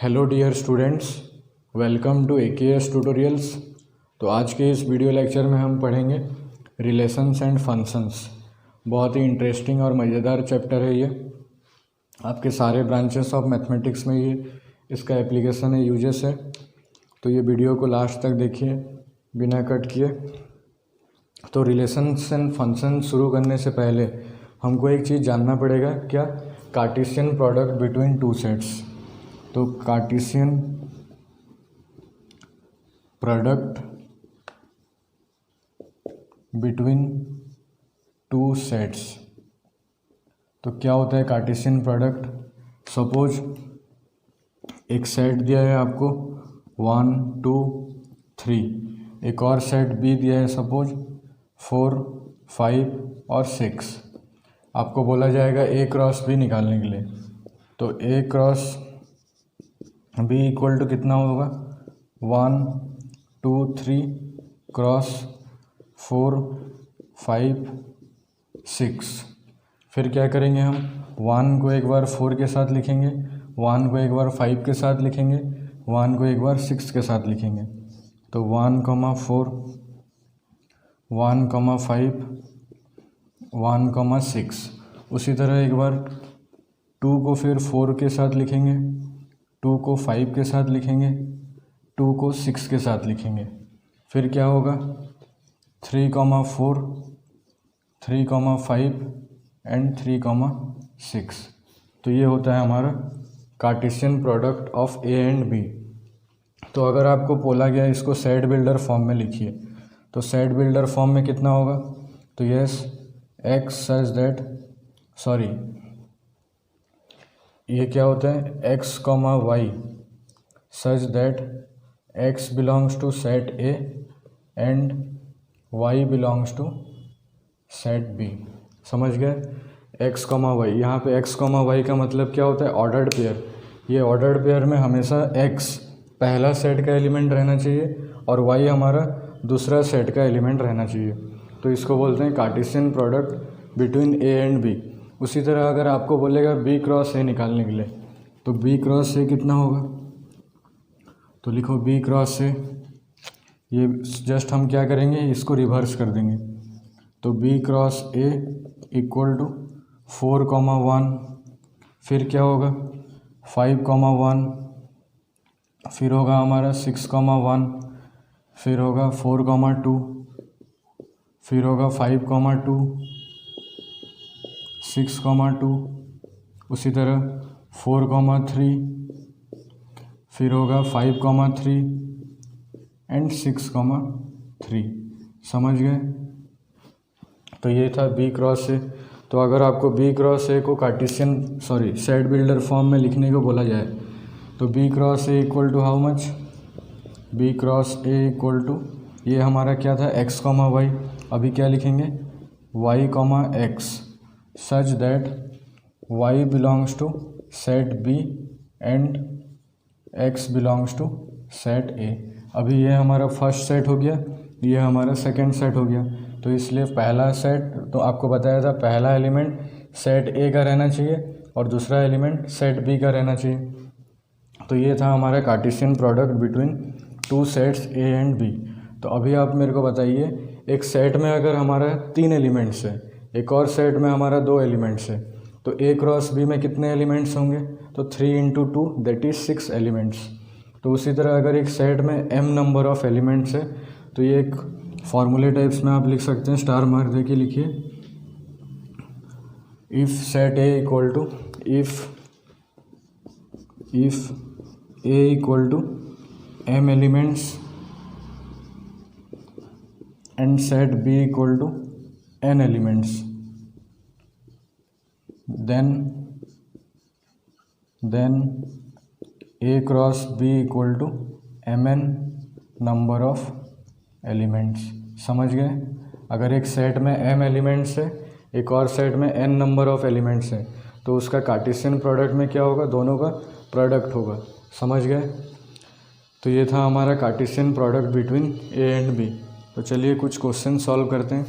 Hello dear students, welcome to AKS tutorials. तो आज के इस वीडियो लेक्चर में हम पढ़ेंगे रिलेशंस एंड फंक्शंस। बहुत ही इंटरेस्टिंग और मज़ेदार चैप्टर है ये। आपके सारे ब्रांचेस ऑफ मैथमेटिक्स में ये इसका एप्लीकेशन है, यूजेस है। तो ये वीडियो को लास्ट तक देखिए बिना कट किए। तो रिलेशंस एंड फंक्शंस शुरू करने से पहले हमको एक चीज़ जानना पड़ेगा, क्या? Cartesian product between two sets. तो cartesian product between two sets, तो क्या होता है कार्टेशियन प्रोडक्ट? सपोज एक सेट दिया है आपको 1 2 3, एक और सेट बी दिया है सपोज 4 5 और 6। आपको बोला जाएगा ए क्रॉस बी निकालने के लिए। तो A cross B equal to कितना होगा? 1 2 3 क्रॉस 4 5 6। फिर क्या करेंगे हम? 1 को एक बार 4 के साथ लिखेंगे, 1 को एक बार 5 के साथ लिखेंगे, 1 को एक बार 6 के साथ लिखेंगे। तो 1 4 1 5 1 6। उसी तरह एक बार 2 को फिर 4 के साथ लिखेंगे, 2 को 5 के साथ लिखेंगे, 2 को 6 के साथ लिखेंगे। फिर क्या होगा? 3 4 3 5 एंड 3 6। तो ये होता है हमारा Cartesian product of A and B. तो अगर आपको बोला गया इसको सेट बिल्डर फॉर्म में लिखिए, तो सेट बिल्डर फॉर्म में कितना होगा? तो yes, X such that, sorry ये क्या होता है? X comma Y such that X belongs to set A and Y belongs to set B. समझ गए? एक्स कॉमा वाई, यहाँ पे एक्स कॉमा वाई का मतलब क्या होता है? Ordered pair. ये ऑर्डर्ड पेयर में हमेशा एक्स पहला सेट का एलिमेंट रहना चाहिए और वाई हमारा दूसरा सेट का एलिमेंट रहना चाहिए। तो इसको बोलते हैं Cartesian product between A and B. उसी तरह अगर आपको बोलेगा बी क्रॉस ए निकालने के लिए, तो बी क्रॉस ए कितना होगा? तो लिखो बी क्रॉस ए। ये जस्ट हम क्या करेंगे, इसको रिवर्स कर देंगे। तो B cross A equal to 4 1, फिर क्या होगा? 5 1, फिर होगा हमारा 6 1, फिर होगा 4 2, फिर होगा 5 2 6 2, उसी तरह 4 3, फिर होगा 5 3 एंड 6 3। समझ गए? तो ये था बी क्रॉस ए। तो अगर आपको बी क्रॉस ए को कार्टेशियन सेट बिल्डर फॉर्म में लिखने को बोला जाए, तो B cross A equal to how much? B cross A equal to, ये हमारा क्या था? X comma Y. अभी क्या लिखेंगे? Y comma X such that Y belongs to set B and X belongs to set A. अभी ये हमारा फर्स्ट सेट हो गया, ये हमारा सेकंड सेट हो गया। तो इसलिए पहला सेट, तो आपको बताया था पहला एलिमेंट सेट ए का रहना चाहिए और दूसरा एलिमेंट सेट बी का रहना चाहिए। तो ये था हमारा Cartesian product between two sets A and B. तो अभी आप मेरे को बताइए, एक सेट में अगर हमारा 3 एलिमेंट्स है, एक और सेट में हमारा 2 एलिमेंट्स है, तो ए क्रॉस बी में कितने एलिमेंट्स होंगे? तो 3 × 2 दैट इज़ 6 एलिमेंट्स। तो उसी तरह अगर एक सेट में m नंबर ऑफ एलिमेंट्स है, तो ये एक फॉर्मूले टाइप्स में आप लिख सकते हैं, स्टार मार्क दे के लिखिए। If set A equal to, if A equal to m elements and set B equal to n elements, then a cross b equal to mn number of elements. समझ गए? अगर एक सेट में m elements है, एक और set में n number of elements है, तो उसका कार्टेशियन प्रोडक्ट में क्या होगा? दोनों का प्रोडक्ट होगा। समझ गए? तो ये था हमारा Cartesian product between A and B. तो चलिए कुछ क्वेश्चन सॉल्व करते हैं।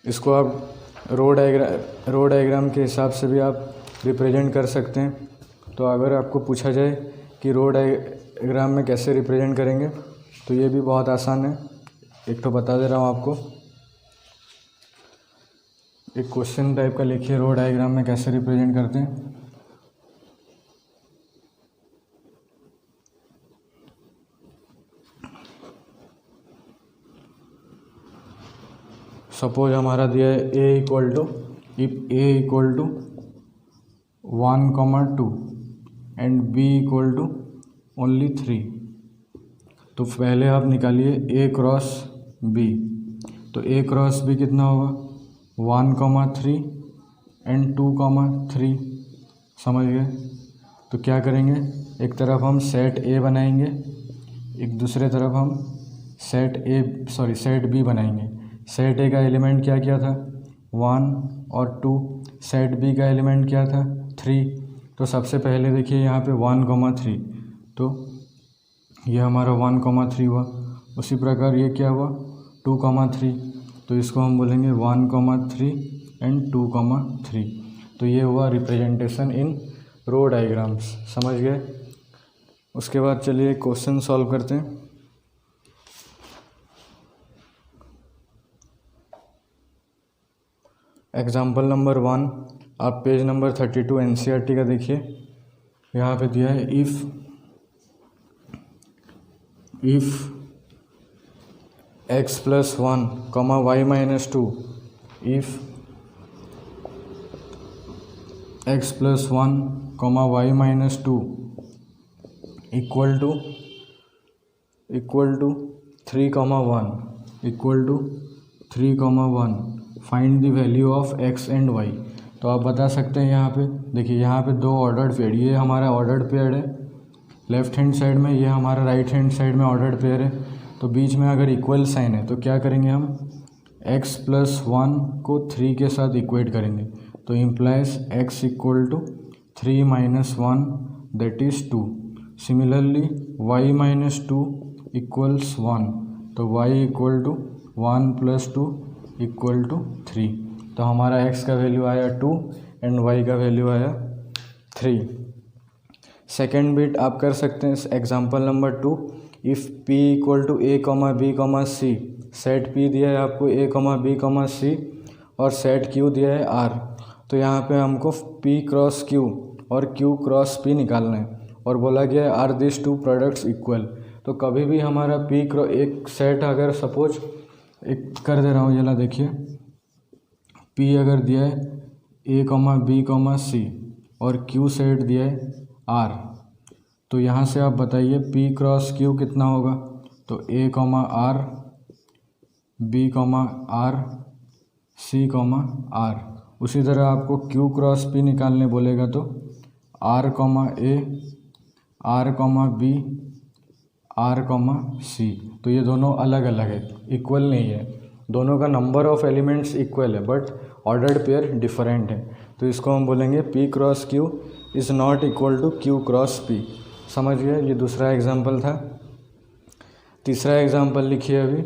इसको आप रो डायग्राम के हिसाब से भी आप रिप्रेजेंट कर सकते हैं। तो अगर आपको पूछा जाए कि रो डायग्राम में कैसे रिप्रेजेंट करेंगे तो ये भी बहुत आसान है। एक तो बता दे रहा हूँ आपको, एक क्वेश्चन टाइप का लिखिए, रो डायग्राम में कैसे रिप्रेजेंट करते हैं। सपोज हमारा दिया है A equal to, if A equal to 1,2 and B equal to only 3, तो पहले आप निकालिए ए क्रॉस बी। तो ए क्रॉस बी कितना होगा, 1,3 एंड 2,3, समझ गए। तो क्या करेंगे, एक तरफ हम सेट ए बनाएंगे, एक दूसरे तरफ हम सेट बी बनाएंगे। सेट ए का एलिमेंट क्या क्या था, 1 और 2। सेट बी का एलिमेंट क्या था, 3। तो सबसे पहले देखिए यहाँ पे 1,3, तो ये हमारा 1,3 हुआ। उसी प्रकार ये क्या हुआ, 2,3, तो इसको हम बोलेंगे 1,3 एंड 2,3। तो ये हुआ रिप्रेजेंटेशन इन रो डायग्राम्स, समझ गए। उसके बाद चलिए क्वेश्चन सॉल्व करते हैं। एग्जाम्पल नंबर 1, आप पेज नंबर 32 NCERT का देखिए। यहाँ पे दिया है if x + 1, y - 2, if x + 1, y - 2 equal to 3,1 find the value of x and y। तो आप बता सकते हैं यहाँ पे, देखिए यहाँ पे दो ऑर्डर्ड पेयर, ये हमारा ऑर्डर्ड पेयर है लेफ्ट हैंड साइड में, ये हमारा राइट हैंड साइड में ऑर्डर्ड पेयर है। तो बीच में अगर इक्वल साइन है तो क्या करेंगे हम, x + 1 को 3 के साथ इक्वेट करेंगे। तो implies x equal to 3 - 1 that is 2। Similarly y - 2 equals 1, तो y equal to 1 + 2 equal to 3। तो हमारा x का वैल्यू आया 2 एंड y का वैल्यू आया 3। सेकेंड बिट आप कर सकते हैं example number 2, if p equal to a, b, c, set p दिया है आपको a, b, c और सेट q दिया है r। तो यहाँ पे हमको p क्रॉस q और q क्रॉस p निकालना है और बोला गया है are this two products equal. तो कभी भी हमारा एक सेट अगर सपोज एक कर दे रहा हूँ, ये देखिए p अगर दिया है a, b, c और q सेट दिया है r, तो यहाँ से आप बताइए p क्रॉस q कितना होगा। तो a, r, b, r, c, r। उसी तरह आपको q क्रॉस p निकालने बोलेगा तो r, a, r, b, r, c। तो ये दोनों अलग अलग है, इक्वल नहीं है। दोनों का नंबर ऑफ़ एलिमेंट्स इक्वल है बट ऑर्डर्ड पेयर डिफरेंट है। तो इसको हम बोलेंगे p cross q is not equal to q cross p। समझ गए, ये दूसरा एग्जाम्पल था। तीसरा एग्जाम्पल लिखिए अभी।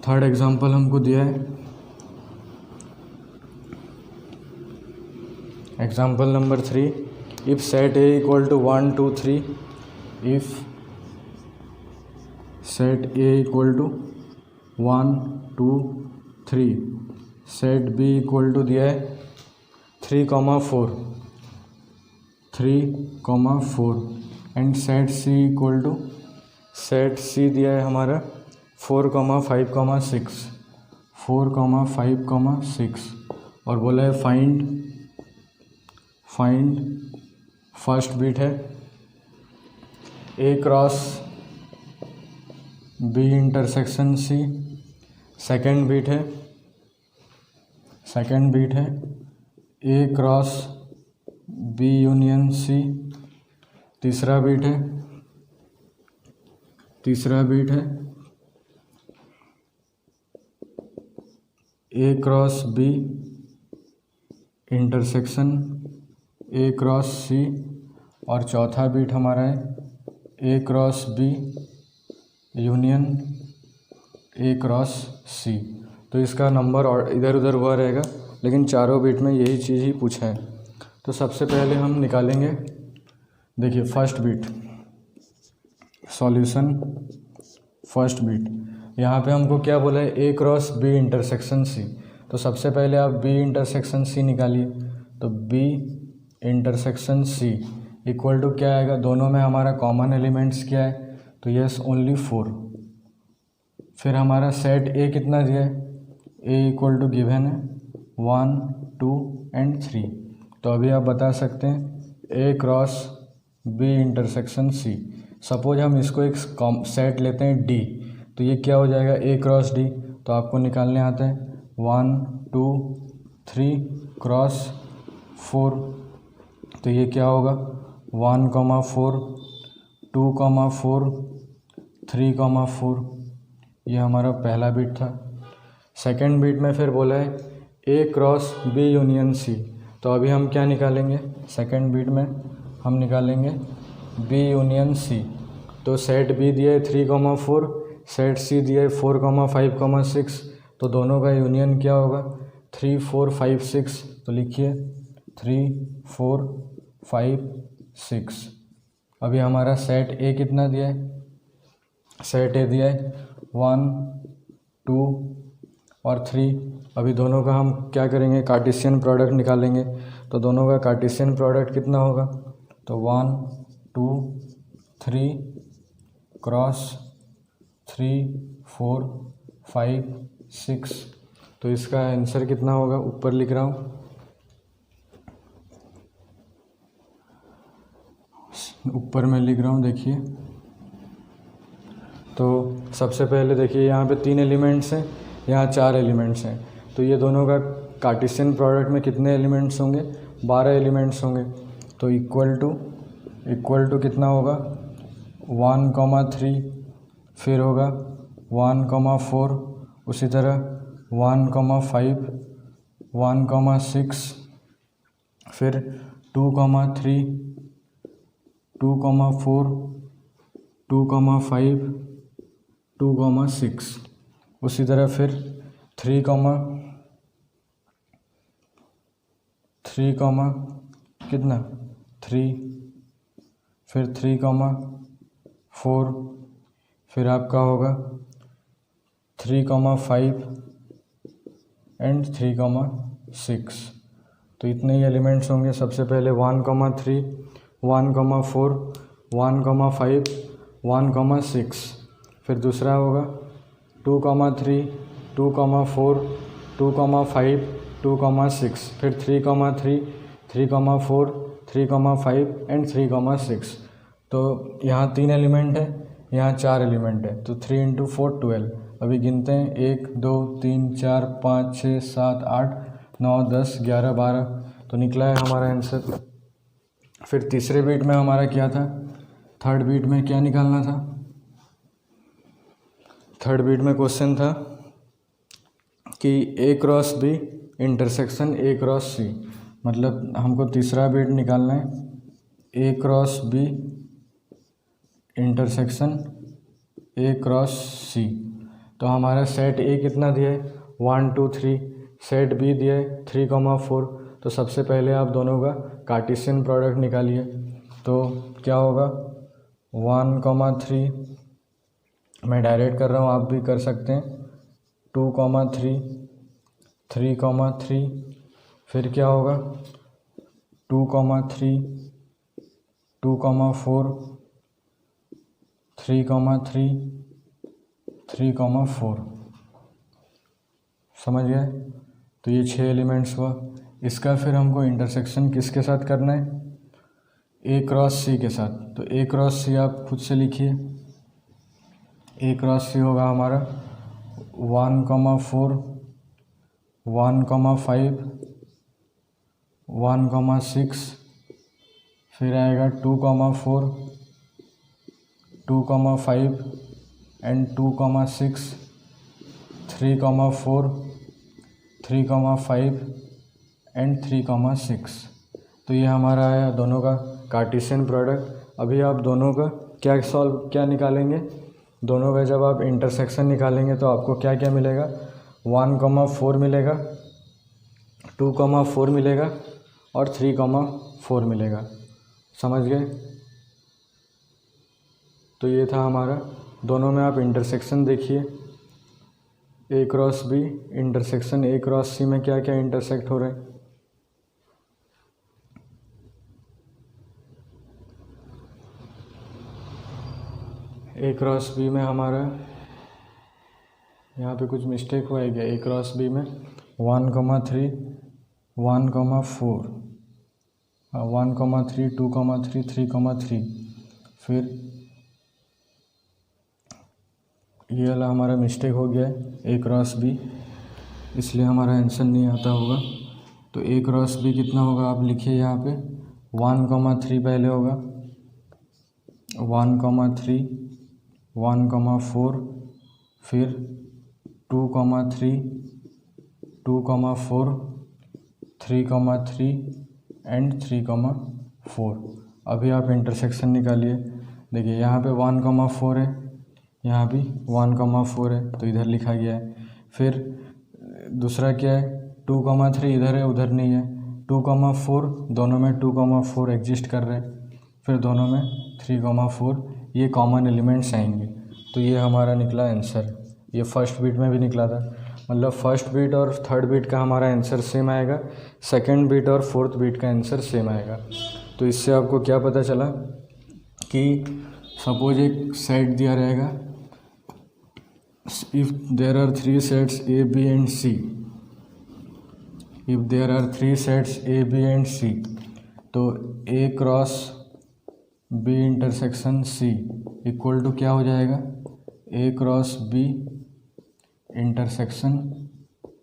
थर्ड एग्जाम्पल हमको दिया है example number 3, if set a equal to 1, 2, 3, if set a equal to 1, 2, 3, set b equal to दिया है 3, 4 and set c equal to, set c दिया है हमारा 4, 5, 6 और बोला है फाइंड फर्स्ट बिट है a cross b intersection c। Second bit है a cross b union c। तीसरा बिट है a cross b intersection a cross c और चौथा बिट हमारा है a cross b union a cross c। तो इसका नंबर और इधर उधर हुआ रहेगा लेकिन चारों बिट में यही चीज़ ही पूछा है। तो सबसे पहले हम निकालेंगे देखिए first bit solution, first bit यहाँ पे हमको क्या बोला है, A cross B intersection C. तो सबसे पहले आप बी इंटरसेक्शन सी निकालिए। तो B intersection C equal to क्या आएगा, दोनों में हमारा कॉमन एलिमेंट्स क्या है, तो यस ओनली 4। फिर हमारा सेट ए कितना दिया है, ए इक्वल टू गिवन है 1 2 एंड 3। तो अभी आप बता सकते हैं A cross B intersection C. Suppose हम इसको एक सेट लेते हैं डी, तो ये क्या हो जाएगा, ए क्रॉस डी। तो आपको निकालने आता है 1 2 3 क्रॉस 4। तो ये क्या होगा 1 4 2 4 3 4। ये हमारा पहला बिट था। सेकंड बिट में फिर बोला है ए क्रॉस बी यूनियन सी। तो अभी हम क्या निकालेंगे, सेकंड बिट में हम निकालेंगे बी यूनियन सी। तो सेट बी दिया है 3 4, सेट सी दिया है 4 5 6। तो दोनों का यूनियन क्या होगा 3 4 5 6। तो लिखिए 3 4 5 6। अभी हमारा सेट ए कितना दिया है, सेट ए दिया है 1 2 और 3। अभी दोनों का हम क्या करेंगे, कार्टेशियन प्रोडक्ट निकालेंगे। तो दोनों का कार्टेशियन प्रोडक्ट कितना होगा, तो 1 2 3 क्रॉस 3 4 5 6। तो इसका आंसर कितना होगा, ऊपर लिख रहा हूँ, ऊपर में लिख रहा हूँ देखिए। तो सबसे पहले देखिए यहाँ पे 3 एलिमेंट्स हैं, यहाँ 4 एलिमेंट्स हैं। तो ये दोनों का कार्टेशियन प्रोडक्ट में कितने एलिमेंट्स होंगे, 12 एलिमेंट्स होंगे। तो इक्वल टू कितना होगा 1 3, फिर होगा 1 4, उसी तरह 1 5 1 6, फिर 2 3 2 4 2 5 2 6, उसी तरह फिर 3 कितना 3, फिर 3 4, फिर आपका होगा 3 5 एंड 3 6। तो इतने ही एलिमेंट्स होंगे। सबसे पहले 1 3 1 4 1 5 1 6, फिर दूसरा होगा 2 3 2 4 2 5 2 6, फिर 3 3 3 4 3 5 एंड 3 6। तो यहाँ 3 एलिमेंट है, यहाँ 4 एलिमेंट है। तो 3 × 4 12। अभी गिनते हैं 1 2 3 4 5 6 7 8 9 10 11 12। तो निकला है हमारा आंसर। फिर तीसरे बीट में हमारा क्या था, थर्ड बीट में क्या निकालना था, थर्ड बीट में क्वेश्चन था कि A cross B intersection A cross C. मतलब हमको तीसरा बीट निकालना है A cross B intersection A cross C. तो हमारा सेट ए कितना दिया है 1 2 3, सेट बी दिया है 3 4। तो सबसे पहले आप दोनों का कार्टेशियन प्रोडक्ट निकालिए। तो क्या होगा 1 3, मैं डायरेक्ट कर रहा हूँ, आप भी कर सकते हैं, 2 3 3 3, फिर क्या होगा 2 3 2 4 3 3 3 4। समझ गए। तो ये 6 एलिमेंट्स हुआ। इसका फिर हमको इंटरसेक्शन किसके साथ करना है, ए क्रॉस सी के साथ। तो ए क्रॉस सी आप खुद से लिखिए। ए क्रॉस सी होगा हमारा 1 4 1 5 1 6, फिर आएगा 2 4 2 5 एंड 2 6, 3 4 3 5 एंड 3 6। तो ये हमारा आया दोनों का कार्टेशियन प्रोडक्ट। अभी आप दोनों का क्या निकालेंगे, दोनों का जब आप इंटरसेक्शन निकालेंगे तो आपको क्या क्या मिलेगा, 1 4 मिलेगा, 2 4 मिलेगा और 3 4 मिलेगा। समझ गए। तो ये था हमारा। दोनों में आप इंटरसेक्शन देखिए, A cross B intersection A cross C में क्या क्या इंटरसेक्ट हो रहा है। ए क्रॉस बी में हमारा यहाँ पे कुछ मिस्टेक हुआ है क्या? ए क्रॉस बी में 1,3 1,4 1,3 2,3 3,3 फिर ये वाला हमारा मिस्टेक हो गया है ए क्रॉस बी, इसलिए हमारा आंसर नहीं आता होगा। तो ए क्रॉस बी कितना होगा आप लिखिए यहाँ पे 1,3 पहले होगा, 1,3 1,4 फिर 2,3 2,4 3,3 एंड 3,4। अभी आप इंटरसेक्शन निकालिए। देखिए यहाँ पे 1,4 है, यहाँ भी 1,4 है, तो इधर लिखा गया है। फिर दूसरा क्या है 2,3 इधर है उधर नहीं है, 2,4 दोनों में 2,4 एग्जिस्ट कर रहे हैं, फिर दोनों में 3,4 ये कॉमन एलिमेंट्स आएंगे। तो ये हमारा निकला आंसर। ये फर्स्ट बीट में भी निकला था, मतलब फर्स्ट बीट और थर्ड बीट का हमारा आंसर सेम आएगा, सेकंड बीट और फोर्थ बीट का आंसर सेम आएगा। तो इससे आपको क्या पता चला कि सपोज एक सेट दिया रहेगा, if there are 3 sets A B and C, if there are 3 sets A B and C, तो A cross B intersection C equal to क्या हो जाएगा, A cross B intersection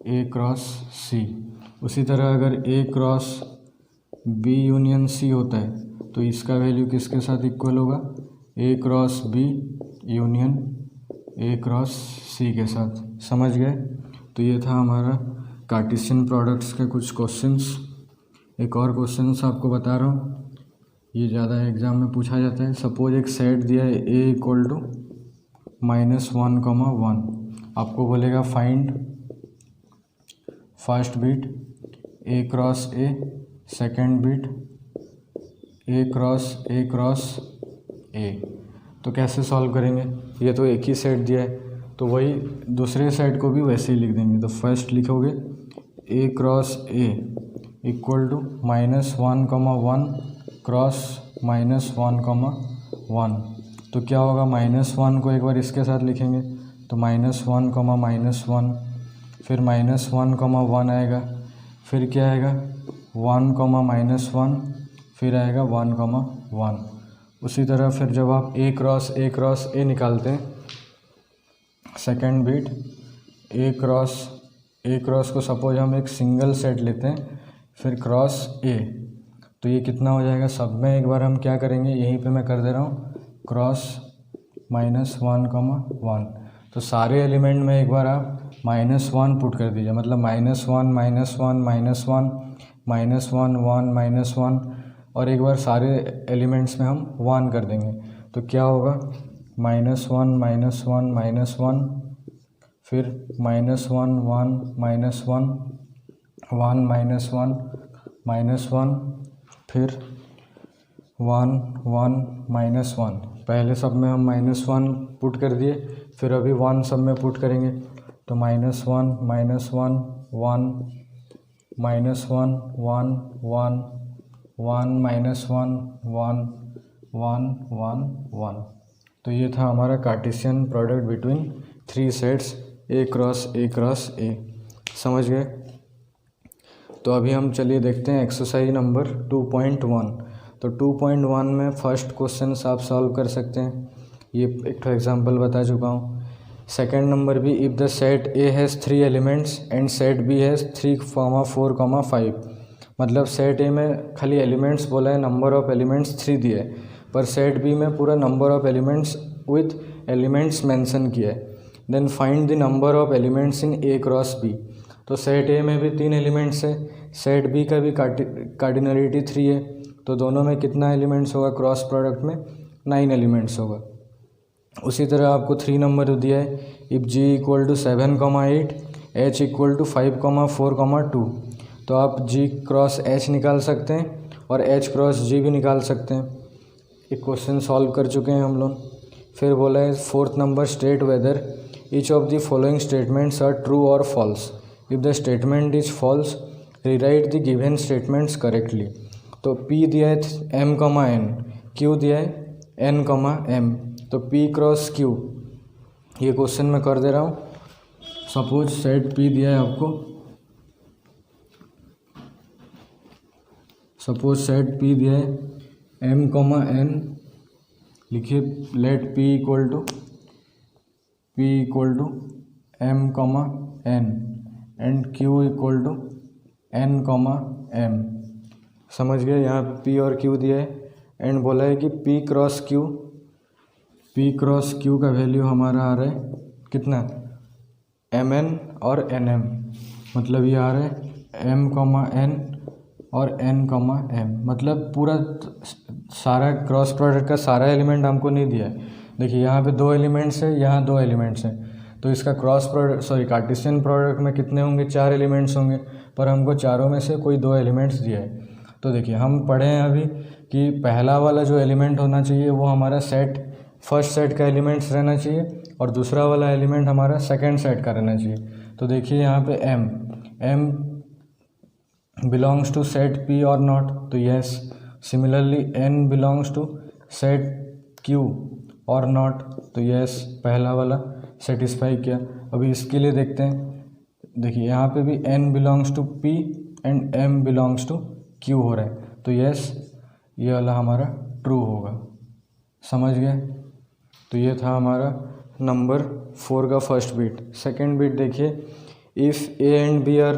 A cross C. उसी तरह अगर A cross B union C होता है तो इसका वैल्यू किसके साथ इक्वल होगा, A cross B union A cross C के साथ। समझ गए? तो ये था हमारा कार्टेशियन प्रोडक्ट्स के कुछ क्वेश्चंस। एक और क्वेश्चंस आपको बता रहा हूँ, ये ज़्यादा एग्ज़ाम में पूछा जाता है। सपोज एक सेट दिया है ए इक्वल टू -1,1, आपको बोलेगा find first bit A cross A, second bit A cross ए। तो कैसे सॉल्व करेंगे, ये तो एक ही सेट दिया है, तो वही दूसरे सेट को भी वैसे ही लिख देंगे। तो फर्स्ट लिखोगे A cross A equal to -1,1 cross -1,1। तो क्या होगा, -1 को एक बार इसके साथ लिखेंगे तो -1,-1, फिर -1,1 आएगा, फिर क्या आएगा 1,-1, फिर आएगा 1,1। उसी तरह फिर जब आप ए क्रॉस ए निकालते हैं, सेकेंड बिट ए क्रॉस को सपोज हम एक सिंगल सेट लेते हैं, फिर क्रॉस ए, तो ये कितना हो जाएगा, सब में एक बार हम क्या करेंगे, यहीं पे मैं कर दे रहा हूँ क्रॉस -1,1। तो सारे एलिमेंट में एक बार आप -1 पुट कर दीजिए, मतलब -1 और एक बार सारे एलिमेंट्स में हम 1 कर देंगे। तो क्या होगा -1 फिर -1 फिर 1 पहले सब में हम -1 पुट कर दिए, फिर अभी 1 सब में पुट करेंगे। तो -1 -1 तो ये था हमारा कार्टेशियन प्रोडक्ट बिटवीन 3 सेट्स ए क्रॉस ए। समझ गए? तो अभी हम चलिए देखते हैं एक्सरसाइज नंबर 2.1। तो 2.1 में फर्स्ट क्वेश्चन आप सॉल्व कर सकते हैं, ये एक एग्जांपल बता चुका हूँ। सेकंड नंबर भी, if the set A has 3 elements and set B has 3, 4, 5। मतलब सेट ए में खाली एलिमेंट्स बोला है, नंबर ऑफ एलिमेंट्स 3 दिया है, पर सेट बी में पूरा number of elements with elements mention किया है। Then find the number of elements in A cross B. तो सेट ए में भी 3 एलिमेंट्स है, सेट बी का भी कार्डिनलिटी 3 है, तो दोनों में कितना एलिमेंट्स होगा, क्रॉस प्रोडक्ट में 9 एलिमेंट्स होगा। उसी तरह आपको 3 नंबर दिया है, if G equal to 7,8 H equal to 5,4,2। तो आप जी क्रॉस एच निकाल सकते हैं और एच क्रॉस जी भी निकाल सकते हैं। एक क्वेश्चन सॉल्व कर चुके हैं हम लोग। फिर बोला है 4th number state whether each of the following statements are true और false. If the statement is false rewrite the given statements correctly. तो P दिया है M, N, Q दिया है N, M, तो P क्रॉस Q ये question मैं कर दे रहा हूँ। सपोज सेट P दिया है आपको, सपोज सेट P दिया है M, N, लिखिए let P equal to M, N and Q equal to N, M। समझ गए, यहाँ पे P और Q दिया है एंड बोला है कि P क्रॉस Q का वैल्यू हमारा आ रहा है कितना, MN और NM, मतलब ये आ रहा है M, N और N, M। मतलब पूरा सारा क्रॉस प्रोडक्ट का सारा एलिमेंट हमको नहीं दिया है। देखिए यहाँ पे 2 एलिमेंट्स है, यहाँ 2 एलिमेंट्स हैं, तो इसका कार्टेशियन प्रोडक्ट में कितने होंगे, 4 एलिमेंट्स होंगे, पर हमको चारों में से कोई 2 एलिमेंट्स दिया है। तो देखिए हम पढ़े हैं अभी कि पहला वाला जो एलिमेंट होना चाहिए वो हमारा फर्स्ट सेट का एलिमेंट्स रहना चाहिए और दूसरा वाला एलिमेंट हमारा सेकंड सेट का रहना चाहिए। तो देखिए यहाँ पे M belongs to set P और नॉट, तो yes. Similarly N belongs to set Q और नॉट, तो यस, पहला वाला सेटिस्फाई किया। अभी इसके लिए देखते हैं, देखिए यहाँ पे भी N belongs to P and M belongs to Q हो रहा है, तो यस ये वाला हमारा ट्रू होगा। समझ गए, तो ये था हमारा नंबर 4 का फर्स्ट बिट। सेकंड बिट देखिए, if A and B are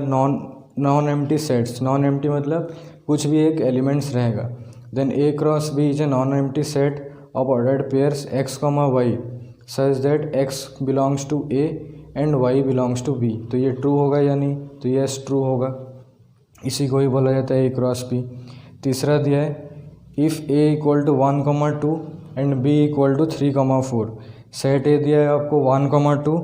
non empty sets, non empty मतलब कुछ भी एक एलिमेंट्स रहेगा, then A cross B is a non empty set of ordered pairs X, Y such that X belongs to A and Y belongs to B। तो ये true होगा या नहीं, तो यस ट्रू होगा, इसी को ही बोला जाता है A क्रॉस B। तीसरा दिया है, if A equal to 1, 2 and B equal to 3, 4। Set A दिया है आपको 1, 2,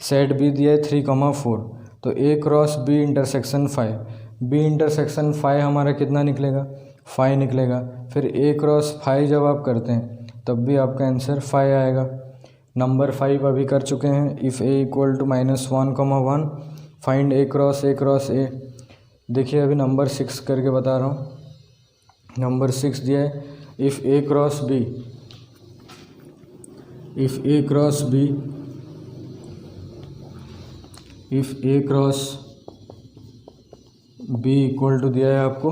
सेट B दिया है 3, 4, तो A cross B intersection 5, B intersection 5 हमारा कितना निकलेगा, 5 निकलेगा। फिर A क्रॉस 5 जब आप करते हैं तब भी आपका आंसर 5 आएगा। नंबर 5 अभी कर चुके हैं, if A equal to -1, 1 find A cross A। देखिए अभी नंबर 6 करके बता रहा हूँ। नंबर 6 दिया है, if A cross B equal to दिया है आपको,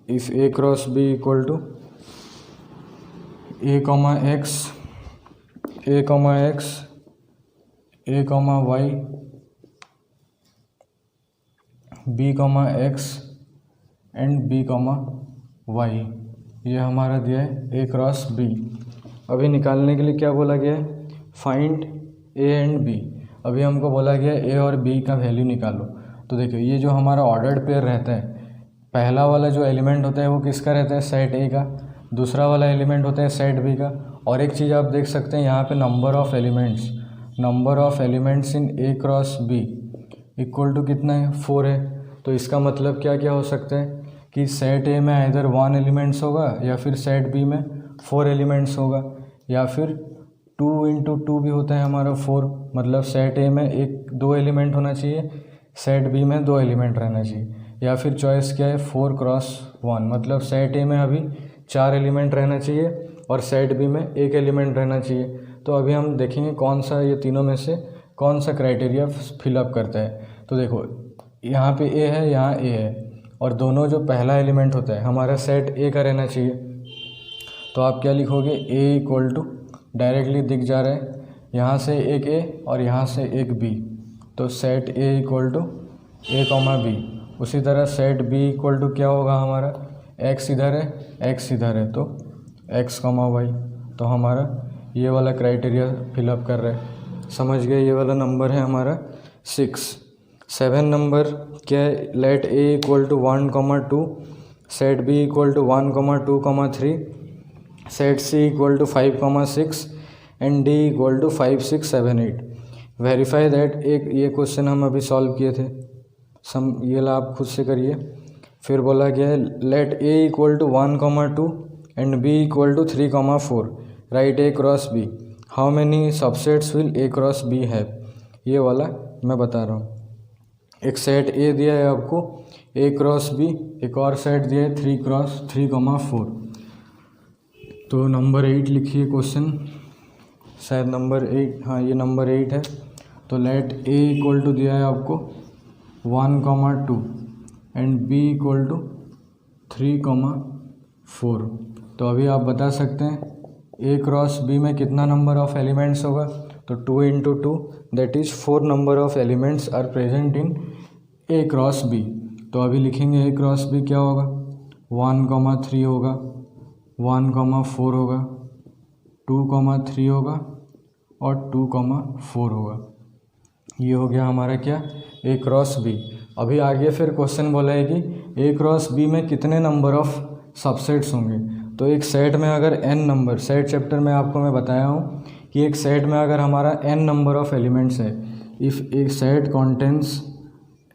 if A cross B equal to A, X, A, Y, B, X and B, Y, ये हमारा दिया है A क्रॉस B। अभी निकालने के लिए क्या बोला गया है, फाइंड A एंड B। अभी हमको बोला गया है A और B का वैल्यू निकालो। तो देखिए ये जो हमारा ऑर्डर्ड पेयर रहता है, पहला वाला जो एलिमेंट होता है वो किसका रहता है, सेट A का, दूसरा वाला एलिमेंट होता है सेट B का। और एक चीज़ आप देख सकते हैं यहाँ पे number of elements in A cross B equal to कितना है, 4 है। तो इसका मतलब क्या क्या हो सकता है कि सेट A में इधर 1 एलिमेंट्स होगा या फिर सेट B में 4 एलिमेंट्स होगा, या फिर 2 × 2 भी होता है हमारा 4, मतलब सेट A में 2 एलिमेंट होना चाहिए, सेट B में 2 एलिमेंट रहना चाहिए, या फिर चॉइस क्या है 4 क्रॉस 1, मतलब सेट A में अभी 4 एलिमेंट रहना चाहिए और सेट B में 1 एलिमेंट रहना चाहिए। तो अभी हम देखेंगे कौन सा ये तीनों में से कौन सा क्राइटेरिया फिलअप करता है। तो देखो यहाँ पे A है, यहाँ A है, और दोनों जो पहला एलिमेंट होता है हमारा सेट A का रहना चाहिए। तो आप क्या लिखोगे, A इक्वल टू, डायरेक्टली दिख जा रहा है यहाँ से एक A और यहाँ से एक B, तो set A equal to A, B। उसी तरह सेट B इक्वल टू क्या होगा हमारा, X इधर है, X इधर है, तो X, Y। तो हमारा ये वाला क्राइटेरिया फिलअप कर रहा है। समझ गए, ये वाला नंबर है हमारा 6। 7 नंबर क्या है, let A equal to 1, 2, set B equal to 1, 2, 3, set C equal to 5, 6 and D equal to 5, 6, 7, 8। Verify that, एक ये क्वेश्चन हम अभी सॉल्व किए थे, ये ला आप खुद से करिए। फिर बोला गया है let A equal to 1, 2 and B equal to 3, 4 write A cross B, how many subsets will A cross B have, ये वाला मैं बता रहा हूँ। एक सेट ए दिया है आपको ए क्रॉस बी, एक और सेट दिया है 3x3,4। तो नंबर 8 लिखिए क्वेश्चन, शायद नंबर 8, हाँ ये नंबर 8 है। तो लेट ए इक्वल टू दिया है आपको 1,2 एंड बी इक्वल टू 3,4। तो अभी आप बता सकते हैं ए क्रॉस बी में कितना नंबर ऑफ एलिमेंट्स होगा। तो 2 into 2 that is 4 number of elements are present in A cross B. तो अभी लिखेंगे ए क्रॉस बी क्या होगा, 1,3 होगा, 1,4 होगा, 2,3 होगा और 2,4 होगा। ये हो गया हमारा क्या, ए क्रॉस बी। अभी आगे फिर क्वेश्चन बोला है कि ए क्रॉस बी में कितने नंबर ऑफ सबसेट्स होंगे। तो एक सेट में अगर n नंबर, सेट चैप्टर में आपको मैं बताया हूँ कि एक सेट में अगर हमारा n नंबर ऑफ एलिमेंट्स है, if a set contains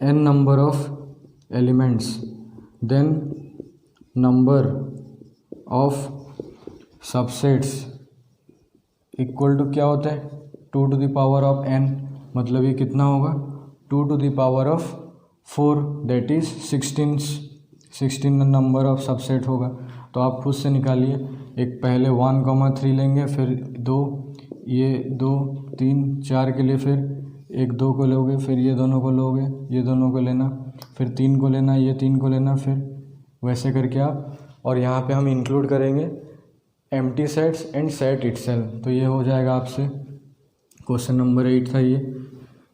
n number of elements then number of subsets equal to क्या होता है, 2 to the power of n, मतलब ये कितना होगा 2 to the power of 4 that is 16 number of subset होगा। तो आप खुद से निकालिए, एक पहले 1,3 लेंगे, फिर 2, ये 2 3 4 के लिए, फिर एक 2 को लोगे, फिर ये दोनों को लोगे, ये दोनों को लेना, फिर 3 को लेना, ये 3 को लेना, फिर वैसे करके आप, और यहाँ पे हम इंक्लूड करेंगे empty sets and set itself. तो ये हो जाएगा आपसे क्वेश्चन नंबर 8 था ये।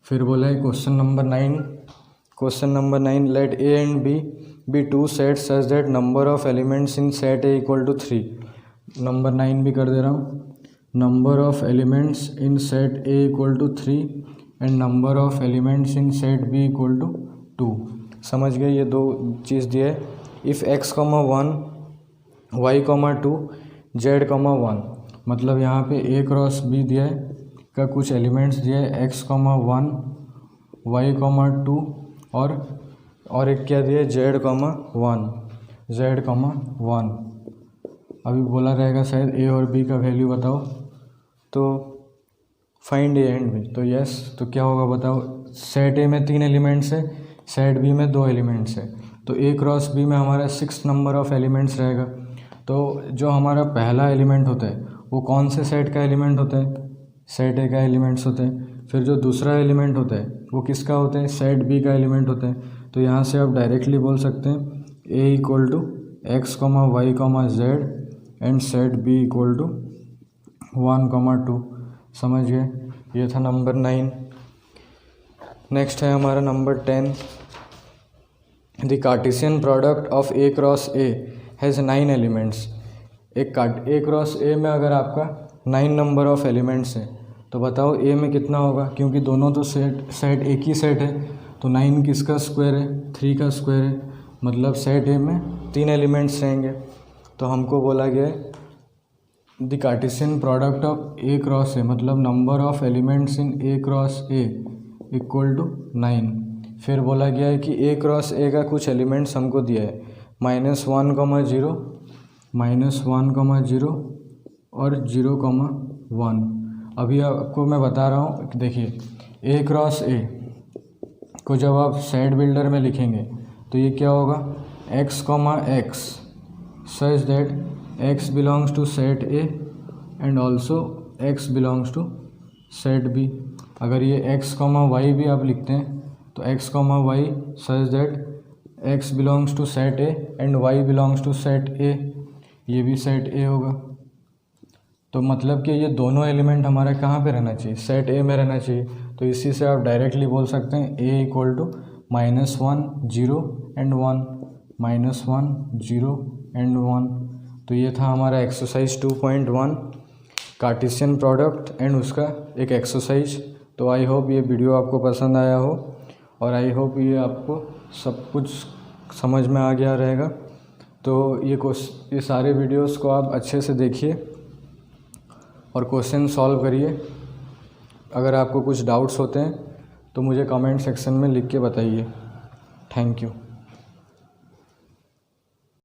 फिर बोला है question number 9 let A and B be 2 sets such that number of elements in set A equal to 3। Number 9 भी कर दे रहा हूँ, number of elements in set A equal to 3 and number of elements in set B equal to 2। समझ गए, ये दो चीज़ दिया है। इफ़ x, 1 y, 2 z, 1, मतलब यहाँ पे a क्रॉस b दिया है का कुछ एलिमेंट्स दिया है x, 1 y, 2 और एक क्या दिया है z, 1। अभी बोला रहेगा शायद a और b का वैल्यू बताओ, तो फाइंड ए एंड बी। तो यस, तो क्या होगा बताओ, सेट ए में 3 एलिमेंट्स है, सेट बी में 2 एलिमेंट्स है, तो ए क्रॉस बी में हमारा 6 नंबर ऑफ एलिमेंट्स रहेगा। तो जो हमारा पहला एलिमेंट होता है वो कौन से सेट का एलिमेंट होता है, सेट ए का एलिमेंट्स होता है। फिर जो दूसरा एलिमेंट होता है वो किसका होता है, सेट बी का एलिमेंट होता है। तो यहाँ से आप डायरेक्टली बोल सकते हैं A equal to x, y, z and set B equal to 1, 2। समझ गए, ये था नंबर 9। नेक्स्ट है हमारा number 10, the cartesian product of A cross A has 9 elements. A cross ए में अगर आपका 9 नंबर ऑफ एलिमेंट्स है तो बताओ ए में कितना होगा, क्योंकि दोनों तो सेट एक ही सेट है, तो 9 किसका स्क्वायर है, 3 का स्क्वायर है, मतलब सेट ए में 3 एलिमेंट्स रहेंगे। तो हमको बोला गया है the cartesian product of A cross A, मतलब number of elements in A cross A equal to 9। फिर बोला गया है कि ए क्रॉस ए का कुछ एलिमेंट्स हमको दिया है -1, 0, -1, 0 और 0, 1। अभी आपको मैं बता रहा हूँ, देखिए ए क्रॉस ए को जब आप सेट बिल्डर में लिखेंगे तो ये क्या होगा, x, x such that x belongs to set A and also x belongs to set B. अगर ये x, y भी आप लिखते हैं तो x, y such that x belongs to set A and y belongs to set A, ये भी set ए होगा। तो मतलब कि ये दोनों एलिमेंट हमारा कहाँ पे रहना चाहिए, सेट ए में रहना चाहिए। तो इसी से आप डायरेक्टली बोल सकते हैं a equal to -1, 0 and 1, -1, 0 and 1। तो ये था हमारा एक्सरसाइज 2.1 कार्टेशियन प्रोडक्ट एंड उसका एक एक्सरसाइज। तो आई होप ये वीडियो आपको पसंद आया हो और आई होप ये आपको सब कुछ समझ में आ गया रहेगा। तो ये सारे वीडियोस को आप अच्छे से देखिए और क्वेश्चन सॉल्व करिए। अगर आपको कुछ डाउट्स होते हैं तो मुझे कमेंट सेक्शन में लिख के बताइए। Thank you.